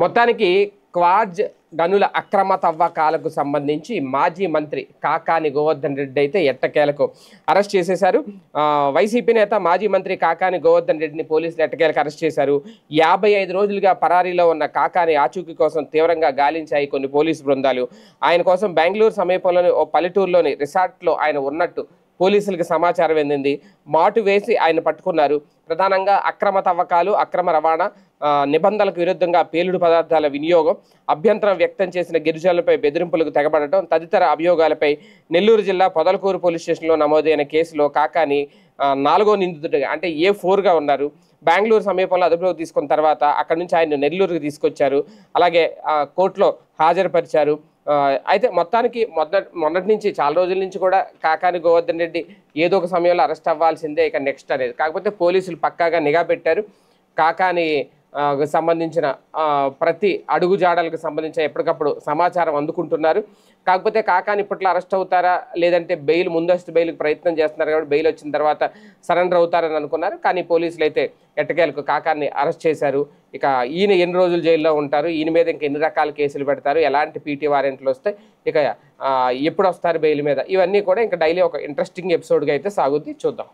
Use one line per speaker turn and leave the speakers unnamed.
మొత్తానికి క్వాజ్ గనుల అక్రమ తవ్వకాలకు సంబంధించి మాజీ మంత్రి కాకాని గోవర్ధన్ రెడ్డి అయితే ఎట్టకేలకు అరెస్ట్ చేసేశారు. వైసీపీ నేత మాజీ మంత్రి కాకాని గోవర్ధన్ రెడ్డిని పోలీసులు ఎట్టకేలకు అరెస్ట్ చేశారు. 55 రోజులుగా పరారీలో ఉన్న కాకాని ఆచూకీ కోసం తీవ్రంగా గాలించాయి కొన్ని పోలీసు బృందాలు. ఆయన కోసం బెంగళూరు సమీపంలోని ఓ పల్లెటూరులోని రిసార్ట్లో ఆయన ఉన్నట్టు పోలీసులకు సమాచారం అందింది. మాటు వేసి ఆయన పట్టుకున్నారు. ప్రధానంగా అక్రమ తవ్వకాలు, అక్రమ రవాణా, నిబంధనలకు విరుద్ధంగా పేలుడు పదార్థాల వినియోగం, అభ్యంతరం వ్యక్తం చేసిన గిరిజనులపై బెదిరింపులకు తెగబడటం తదితర అభియోగాలపై నెల్లూరు జిల్లా పొదలకూరు పోలీస్ స్టేషన్లో నమోదైన కేసులో కాకాని 4వ నిందితుడిగా అంటే A4గా ఉన్నారు. బెంగళూరు సమీపంలో అదుపులోకి తీసుకున్న తర్వాత అక్కడి నుంచి ఆయన నెల్లూరుకి తీసుకొచ్చారు. అలాగే కోర్టులో హాజరుపరిచారు. అయితే మొత్తానికి మొన్నటి నుంచి చాలా రోజుల నుంచి కూడా కాకాని గోవర్ధన్ రెడ్డి ఏదో ఒక సమయంలో అరెస్ట్ అవ్వాల్సిందే ఇక నెక్స్ట్ అనేది. కాకపోతే పోలీసులు పక్కాగా నిఘా పెట్టారు. కాకాని సంబంధించిన ప్రతి అడుగుజాడలకు సంబంధించి ఎప్పటికప్పుడు సమాచారం అందుకుంటున్నారు. కాకపోతే కాకాని ఇప్పట్లో అరెస్ట్ అవుతారా లేదంటే ముందస్తు బెయిల్కి ప్రయత్నం చేస్తున్నారు కాబట్టి బెయిల్ వచ్చిన తర్వాత సరెండర్ అవుతారని అనుకున్నారు. కానీ పోలీసులు అయితే ఎట్టకేలకు కాకాని అరెస్ట్ చేశారు. ఇక ఈయన ఎన్ని రోజులు జైల్లో ఉంటారు, ఈయన మీద ఇంకా ఎన్ని రకాల కేసులు పెడతారు, ఎలాంటి పీటీ వారెంట్లు వస్తాయి, ఇక ఎప్పుడు వస్తారు బెయిల్ మీద, ఇవన్నీ కూడా ఇంకా డైలీ ఒక ఇంట్రెస్టింగ్ ఎపిసోడ్గా అయితే సాగుద్ది. చూద్దాం.